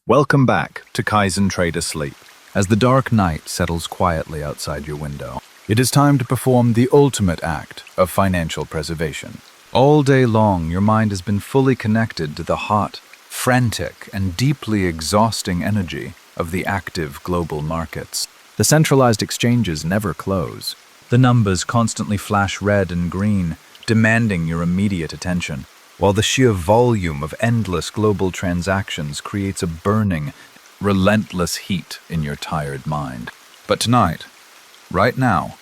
Welcome back to Kaizen Trader Sleep. As the dark night settles quietly outside your window, it is time to perform the ultimate act of financial preservation. All day long, your mind has been fully connected to the hot, frantic, and deeply exhausting energy of the active global markets. The centralized exchanges never close. The numbers constantly flash red and green, demanding your immediate attention, while the sheer volume of endless global transactions creates a burning, relentless heat in your tired mind. But tonight, right now,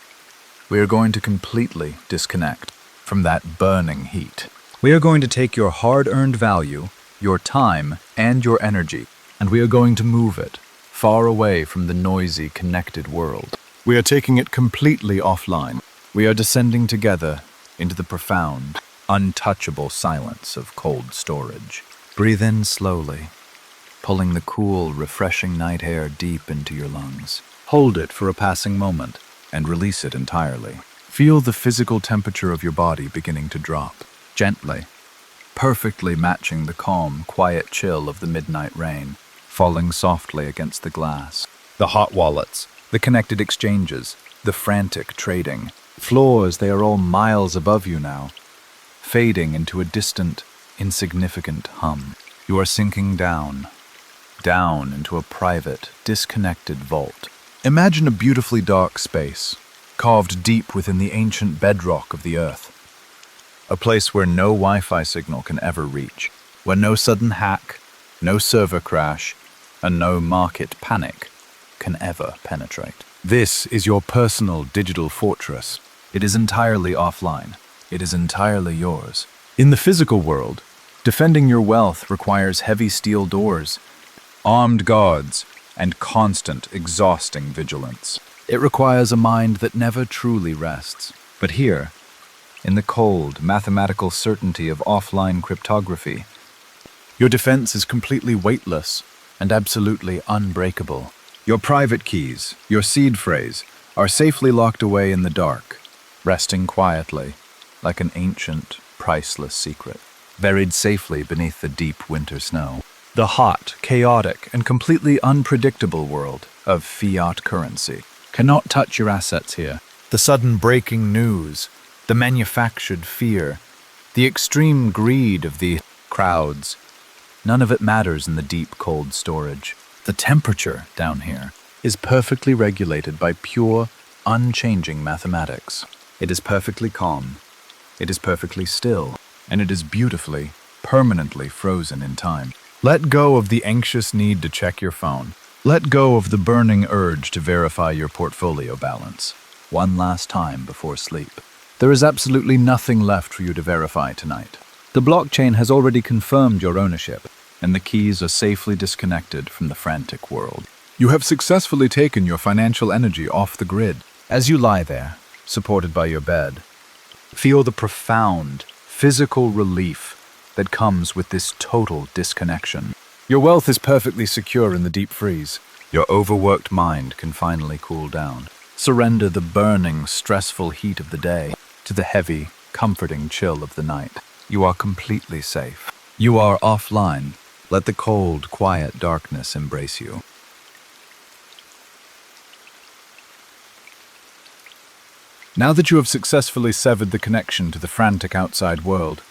we are going to completely disconnect from that burning heat. We are going to take your hard-earned value, your time, and your energy, and we are going to move it far away from the noisy, connected world. We are taking it completely offline. We are descending together into the profound, untouchable silence of cold storage. Breathe in slowly, pulling the cool, refreshing night air deep into your lungs. Hold it for a passing moment and release it entirely. Feel the physical temperature of your body beginning to drop, gently, perfectly matching the calm, quiet chill of the midnight rain, falling softly against the glass. The hot wallets, the connected exchanges, the frantic trading. Floors, they are all miles above you now, fading into a distant, insignificant hum. You are sinking down into a private, disconnected vault. Imagine a beautifully dark space, carved deep within the ancient bedrock of the earth. A place where no Wi-Fi signal can ever reach, where no sudden hack, no server crash, and no market panic can ever penetrate. This is your personal digital fortress. It is entirely offline. It is entirely yours. In the physical world, defending your wealth requires heavy steel doors, armed guards, and constant, exhausting vigilance. It requires a mind that never truly rests. But here, in the cold, mathematical certainty of offline cryptography, your defense is completely weightless and absolutely unbreakable. Your private keys, your seed phrase, are safely locked away in the dark, resting quietly, like an ancient, priceless secret, buried safely beneath the deep winter snow. The hot, chaotic, and completely unpredictable world of fiat currency cannot touch your assets here. The sudden breaking news, the manufactured fear, the extreme greed of the crowds, none of it matters in the deep, cold storage. The temperature down here is perfectly regulated by pure, unchanging mathematics. It is perfectly calm. It is perfectly still, and it is beautifully, permanently frozen in time. Let go of the anxious need to check your phone. Let go of the burning urge to verify your portfolio balance. One last time before sleep. There is absolutely nothing left for you to verify tonight. The blockchain has already confirmed your ownership, and the keys are safely disconnected from the frantic world. You have successfully taken your financial energy off the grid. As you lie there, supported by your bed, feel the profound, physical relief that comes with this total disconnection. Your wealth is perfectly secure in the deep freeze. Your overworked mind can finally cool down. Surrender the burning, stressful heat of the day to the heavy, comforting chill of the night. You are completely safe. You are offline. Let the cold, quiet darkness embrace you. Now that you have successfully severed the connection to the frantic outside world,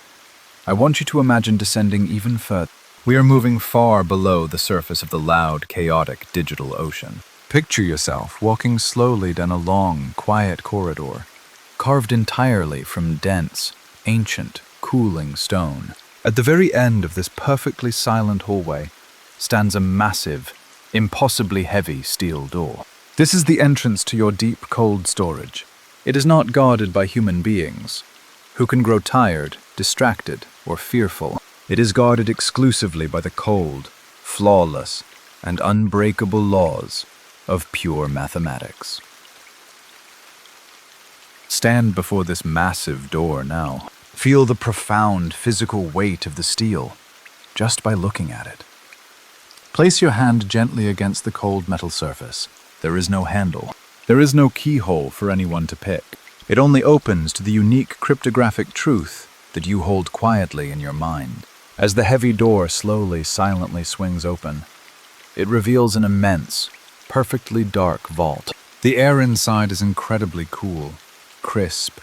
I want you to imagine descending even further. We are moving far below the surface of the loud, chaotic digital ocean. Picture yourself walking slowly down a long, quiet corridor, carved entirely from dense, ancient, cooling stone. At the very end of this perfectly silent hallway stands a massive, impossibly heavy steel door. This is the entrance to your deep, cold storage. It is not guarded by human beings, who can grow tired, distracted, or fearful. It is guarded exclusively by the cold, flawless, and unbreakable laws of pure mathematics. Stand before this massive door now. Feel the profound physical weight of the steel just by looking at it. Place your hand gently against the cold metal surface. There is no handle. There is no keyhole for anyone to pick. It only opens to the unique cryptographic truth that you hold quietly in your mind. As the heavy door slowly, silently swings open, It reveals an immense, perfectly dark vault. The air inside is incredibly cool, crisp,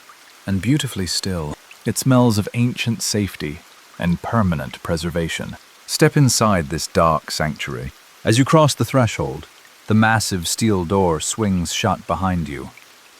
and beautifully still. It smells of ancient safety and permanent preservation. Step inside this dark sanctuary. As you cross the threshold, the massive steel door swings shut behind you,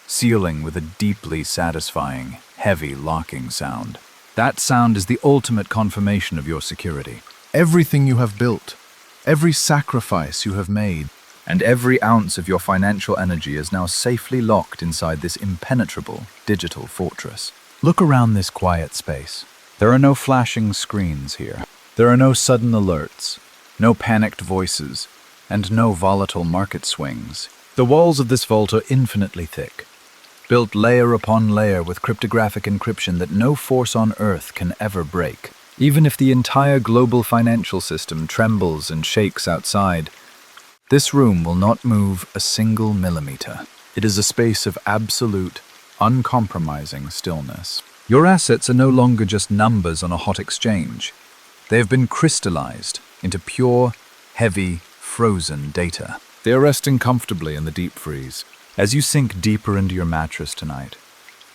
sealing with a deeply satisfying, heavy locking sound. That sound is the ultimate confirmation of your security. Everything you have built, every sacrifice you have made, and every ounce of your financial energy is now safely locked inside this impenetrable digital fortress. Look around this quiet space. There are no flashing screens here. There are no sudden alerts, no panicked voices, and no volatile market swings. The walls of this vault are infinitely thick, built layer upon layer with cryptographic encryption that no force on Earth can ever break. Even if the entire global financial system trembles and shakes outside, this room will not move a single millimeter. It is a space of absolute, uncompromising stillness. Your assets are no longer just numbers on a hot exchange. They have been crystallized into pure, heavy, frozen data. They are resting comfortably in the deep freeze. As you sink deeper into your mattress tonight,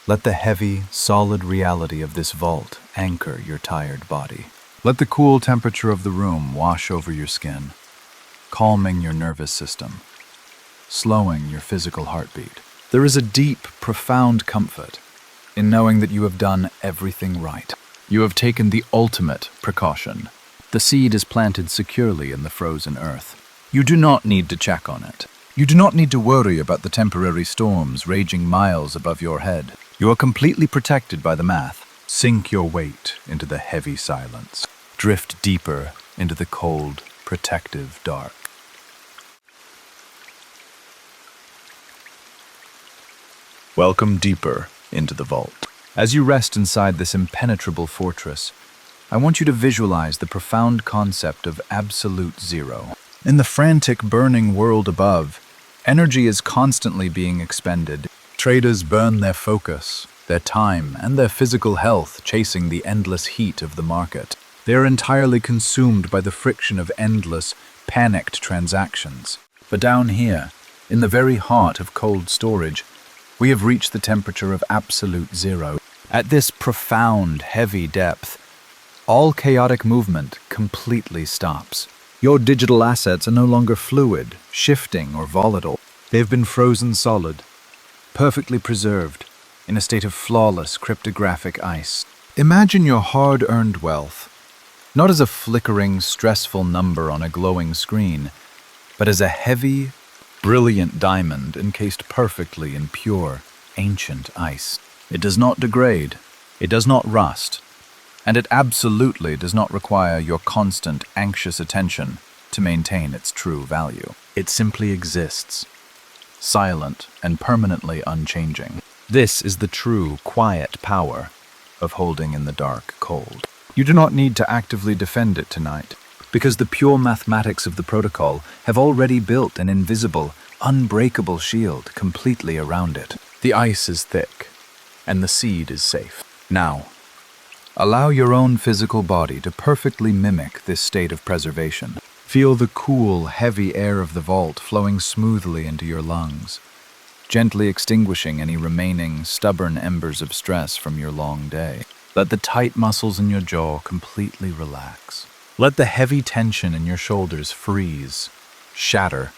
let the heavy, solid reality of this vault anchor your tired body. Let the cool temperature of the room wash over your skin, calming your nervous system, slowing your physical heartbeat. There is a deep, profound comfort in knowing that you have done everything right. You have taken the ultimate precaution. The seed is planted securely in the frozen earth. You do not need to check on it. You do not need to worry about the temporary storms raging miles above your head. You are completely protected by the math. Sink your weight into the heavy silence. Drift deeper into the cold, protective dark. Welcome deeper into the vault. As you rest inside this impenetrable fortress, I want you to visualize the profound concept of absolute zero. In the frantic, burning world above, energy is constantly being expended. Traders burn their focus, their time, and their physical health chasing the endless heat of the market. They are entirely consumed by the friction of endless, panicked transactions. But down here, in the very heart of cold storage, we have reached the temperature of absolute zero. At this profound, heavy depth, all chaotic movement completely stops. Your digital assets are no longer fluid, shifting, or volatile. They have been frozen solid, perfectly preserved, in a state of flawless cryptographic ice. Imagine your hard-earned wealth, not as a flickering, stressful number on a glowing screen, but as a heavy, brilliant diamond encased perfectly in pure, ancient ice. It does not degrade, it does not rust, and it absolutely does not require your constant, anxious attention to maintain its true value. It simply exists, silent and permanently unchanging. This is the true, quiet power of holding in the dark cold. You do not need to actively defend it tonight, because the pure mathematics of the protocol have already built an invisible, unbreakable shield completely around it. The ice is thick, and the seed is safe. Now, allow your own physical body to perfectly mimic this state of preservation. Feel the cool, heavy air of the vault flowing smoothly into your lungs, gently extinguishing any remaining, stubborn embers of stress from your long day. Let the tight muscles in your jaw completely relax. Let the heavy tension in your shoulders freeze, shatter,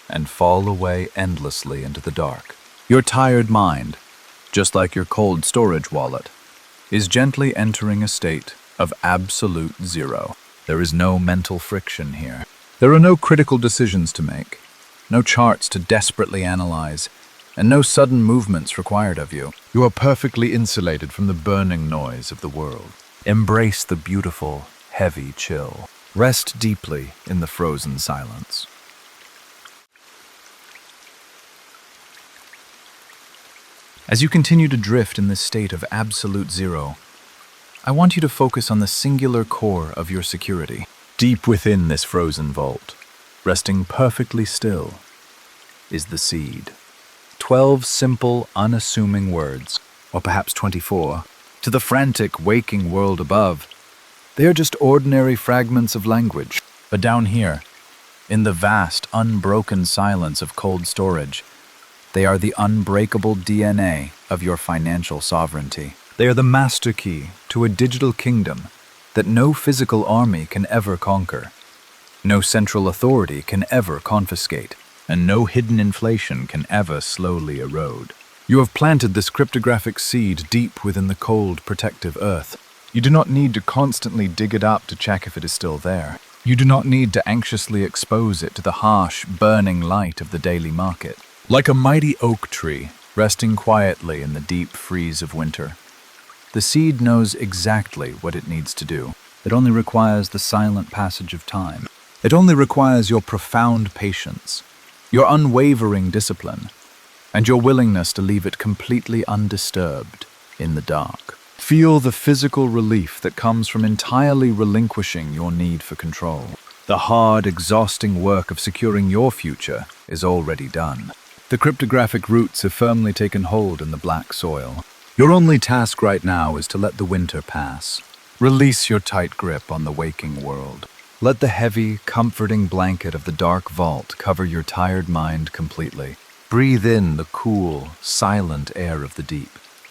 and fall away endlessly into the dark. Your tired mind, just like your cold storage wallet, is gently entering a state of absolute zero. There is no mental friction here. There are no critical decisions to make, no charts to desperately analyze, and no sudden movements required of you. You are perfectly insulated from the burning noise of the world. Embrace the beautiful, heavy chill. Rest deeply in the frozen silence. As you continue to drift in this state of absolute zero, I want you to focus on the singular core of your security. Deep within this frozen vault, resting perfectly still, is the seed. 12 simple, unassuming words, or perhaps 24, to the frantic, waking world above. They are just ordinary fragments of language. But down here, In the vast, unbroken silence of cold storage, they are the unbreakable DNA of your financial sovereignty. They are the master key to a digital kingdom that no physical army can ever conquer, no central authority can ever confiscate, and no hidden inflation can ever slowly erode. You have planted this cryptographic seed deep within the cold, protective earth. You do not need to constantly dig it up to check if it is still there. You do not need to anxiously expose it to the harsh, burning light of the daily market. Like a mighty oak tree, resting quietly in the deep freeze of winter, the seed knows exactly what it needs to do. It only requires the silent passage of time. It only requires your profound patience, your unwavering discipline, and your willingness to leave it completely undisturbed in the dark. Feel the physical relief that comes from entirely relinquishing your need for control. The hard, exhausting work of securing your future is already done. The cryptographic roots have firmly taken hold in the black soil. Your only task right now is to let the winter pass. Release your tight grip on the waking world. Let the heavy, comforting blanket of the dark vault cover your tired mind completely. Breathe in the cool, silent air of the deep.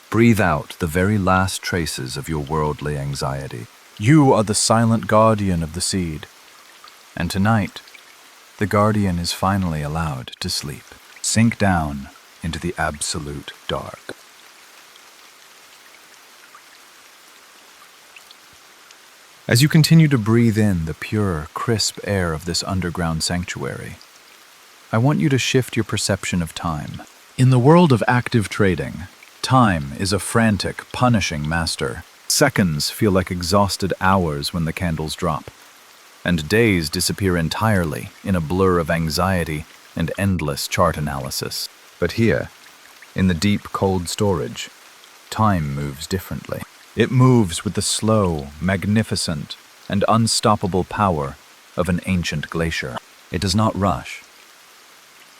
Breathe out the very last traces of your worldly anxiety. You are the silent guardian of the seed. And tonight, the guardian is finally allowed to sleep. Sink down into the absolute dark. As you continue to breathe in the pure, crisp air of this underground sanctuary, I want you to shift your perception of time. In the world of active trading, time is a frantic, punishing master. Seconds feel like exhausted hours when the candles drop, and days disappear entirely in a blur of anxiety and endless chart analysis. But here, in the deep, cold storage, time moves differently. It moves with the slow, magnificent, and unstoppable power of an ancient glacier. It does not rush.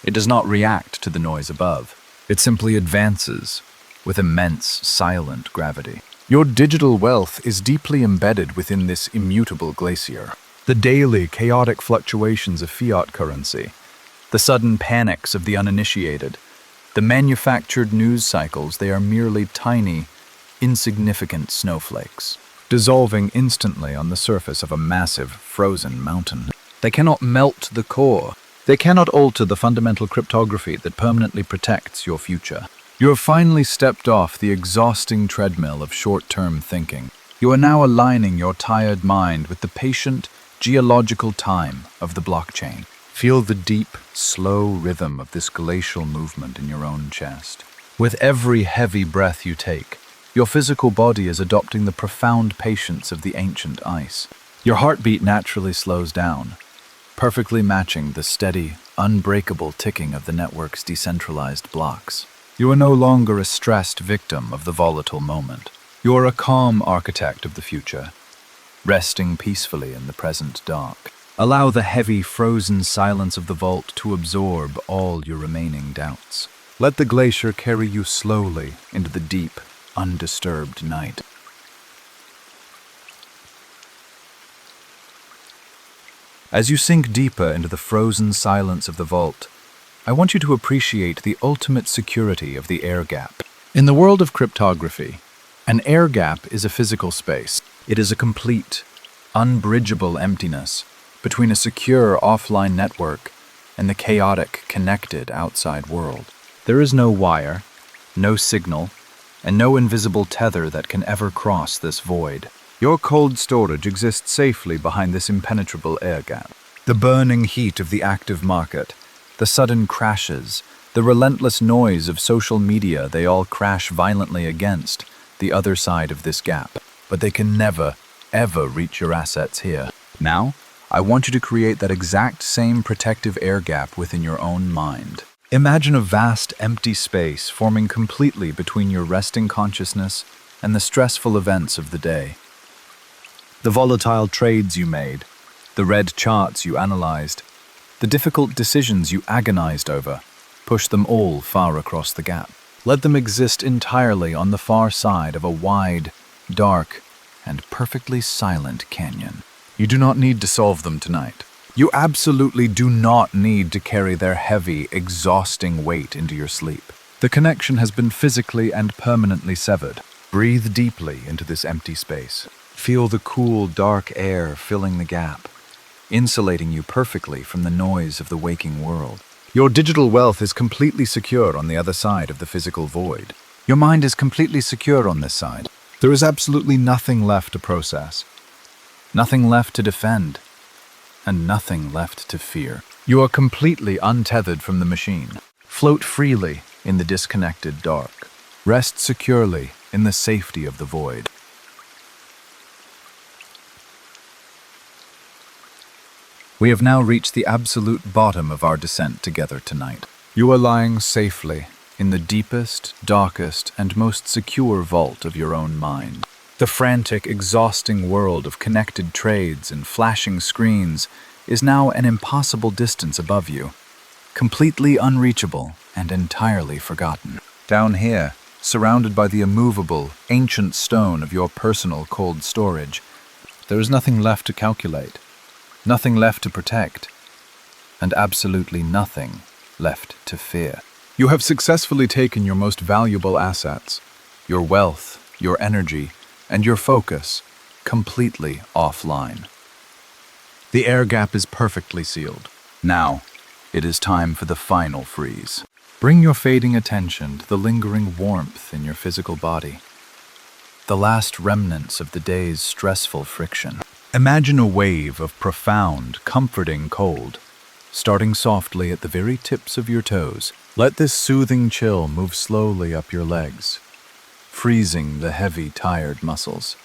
It does not react to the noise above. It simply advances with immense, silent gravity. Your digital wealth is deeply embedded within this immutable glacier. The daily, chaotic fluctuations of fiat currency, the sudden panics of the uninitiated, the manufactured news cycles, they are merely tiny, insignificant snowflakes, dissolving instantly on the surface of a massive, frozen mountain. They cannot melt the core. They cannot alter the fundamental cryptography that permanently protects your future. You have finally stepped off the exhausting treadmill of short-term thinking. You are now aligning your tired mind with the patient, geological time of the blockchain. Feel the deep, slow rhythm of this glacial movement in your own chest. With every heavy breath you take, your physical body is adopting the profound patience of the ancient ice. Your heartbeat naturally slows down, perfectly matching the steady, unbreakable ticking of the network's decentralized blocks. You are no longer a stressed victim of the volatile moment. You are a calm architect of the future, resting peacefully in the present dark. Allow the heavy, frozen silence of the vault to absorb all your remaining doubts. Let the glacier carry you slowly into the deep, undisturbed night. As you sink deeper into the frozen silence of the vault, I want you to appreciate the ultimate security of the air gap. In the world of cryptography, an air gap is a physical space. It is a complete, unbridgeable emptiness between a secure offline network and the chaotic, connected outside world. There is no wire, no signal, and no invisible tether that can ever cross this void. Your cold storage exists safely behind this impenetrable air gap. The burning heat of the active market, the sudden crashes, the relentless noise of social media, they all crash violently against the other side of this gap. But they can never, ever reach your assets here. Now, I want you to create that exact same protective air gap within your own mind. Imagine a vast, empty space forming completely between your resting consciousness and the stressful events of the day. The volatile trades you made, the red charts you analyzed, the difficult decisions you agonized over, push them all far across the gap. Let them exist entirely on the far side of a wide, dark, and perfectly silent canyon. You do not need to solve them tonight. You absolutely do not need to carry their heavy, exhausting weight into your sleep. The connection has been physically and permanently severed. Breathe deeply into this empty space. Feel the cool, dark air filling the gap, insulating you perfectly from the noise of the waking world. Your digital wealth is completely secure on the other side of the physical void. Your mind is completely secure on this side. There is absolutely nothing left to process, nothing left to defend, and nothing left to fear. You are completely untethered from the machine. Float freely in the disconnected dark. Rest securely in the safety of the void. We have now reached the absolute bottom of our descent together tonight. You are lying safely in the deepest, darkest, and most secure vault of your own mind. The frantic, exhausting world of connected trades and flashing screens is now an impossible distance above you, completely unreachable and entirely forgotten. Down here, surrounded by the immovable, ancient stone of your personal cold storage, there is nothing left to calculate, nothing left to protect, and absolutely nothing left to fear. You have successfully taken your most valuable assets, your wealth, your energy, and your focus, completely offline. The air gap is perfectly sealed. Now, it is time for the final freeze. Bring your fading attention to the lingering warmth in your physical body, the last remnants of the day's stressful friction. Imagine a wave of profound, comforting cold, starting softly at the very tips of your toes. Let this soothing chill move slowly up your legs, freezing the heavy, tired muscles,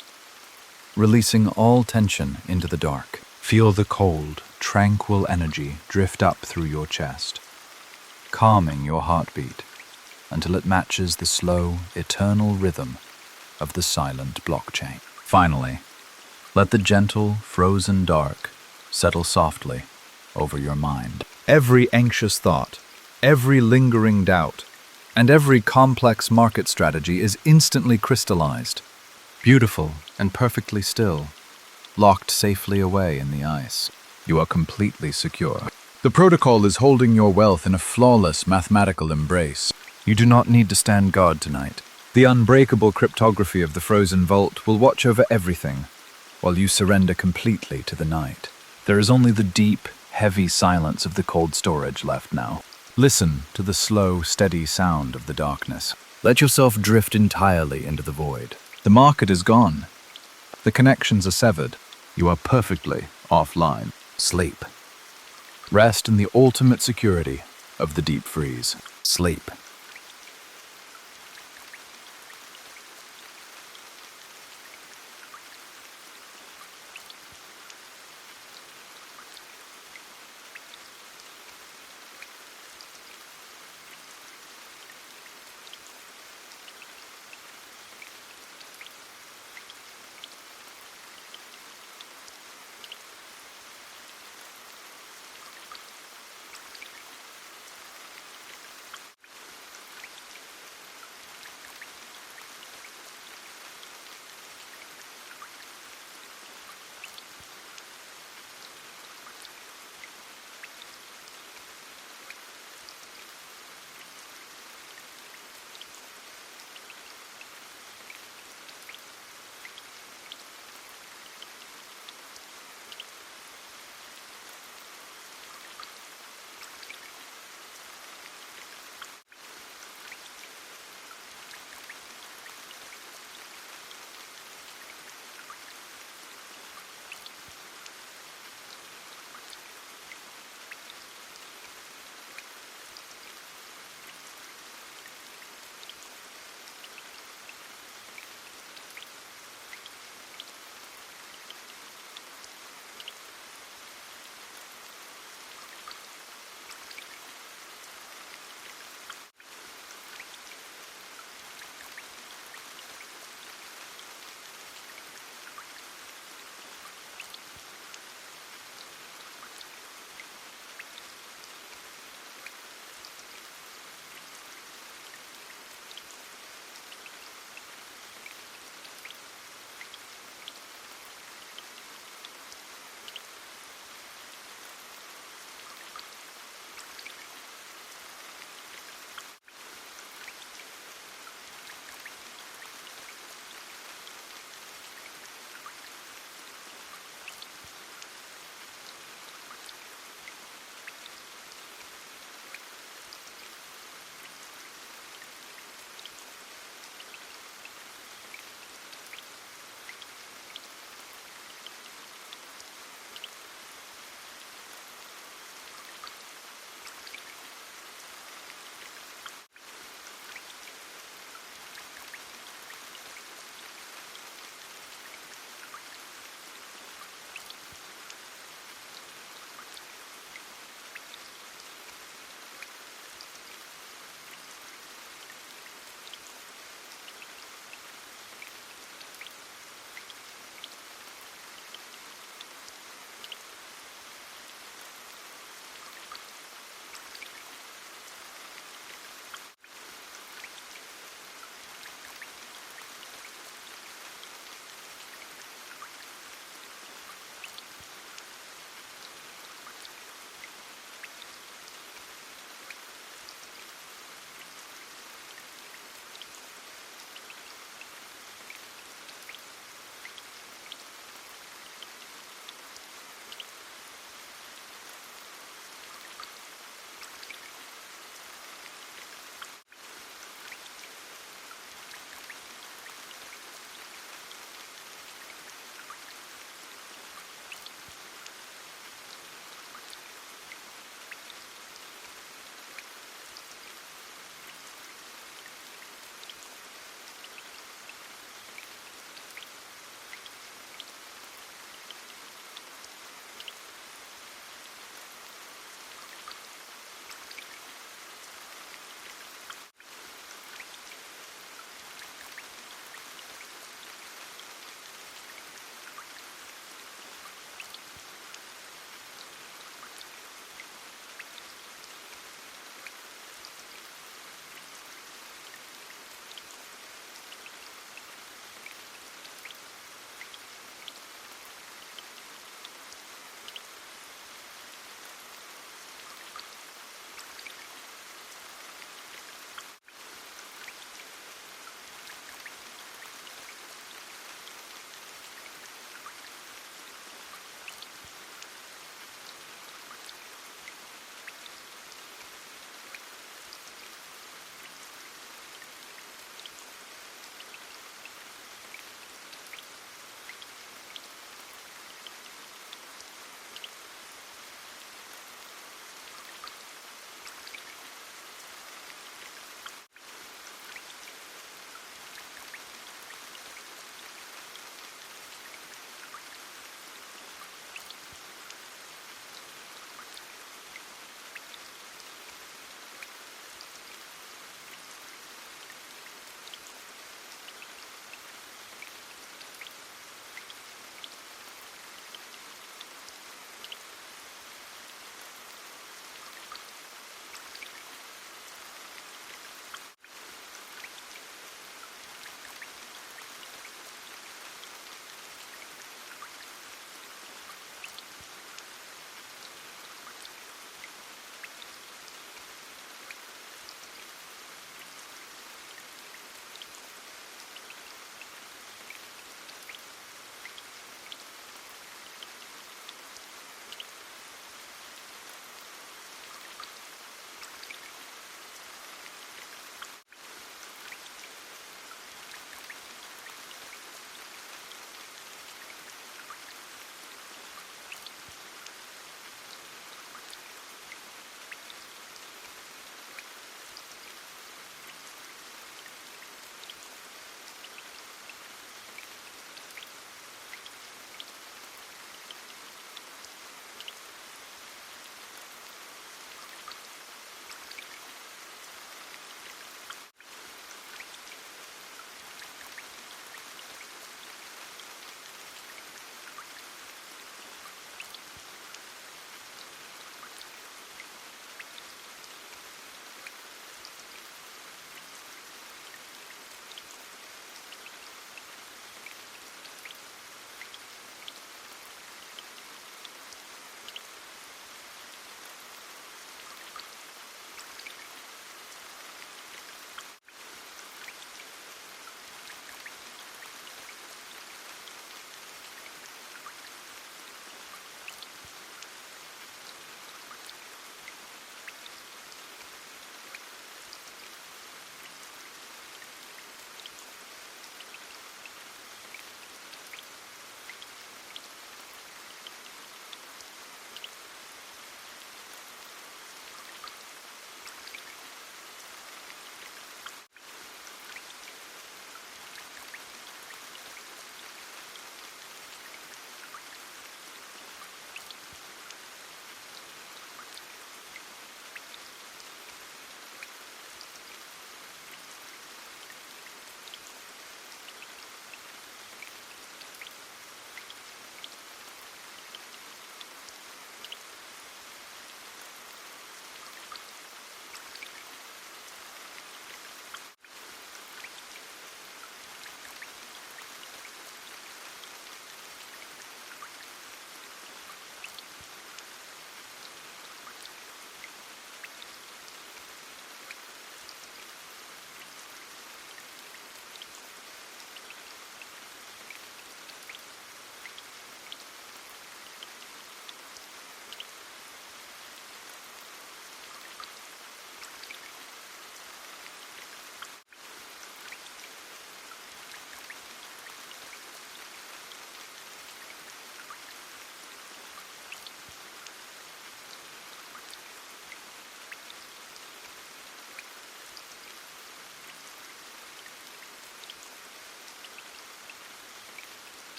releasing all tension into the dark. Feel the cold, tranquil energy drift up through your chest, calming your heartbeat until it matches the slow, eternal rhythm of the silent blockchain. Finally, let the gentle, frozen dark settle softly over your mind. Every anxious thought, every lingering doubt, and every complex market strategy is instantly crystallized, beautiful and perfectly still, locked safely away in the ice. You are completely secure. The protocol is holding your wealth in a flawless mathematical embrace. You do not need to stand guard tonight. The unbreakable cryptography of the frozen vault will watch over everything, while you surrender completely to the night. There is only the deep, heavy silence of the cold storage left now. Listen to the slow, steady sound of the darkness. Let yourself drift entirely into the void. The market is gone. The connections are severed. You are perfectly offline. Sleep. Rest in the ultimate security of the deep freeze. Sleep.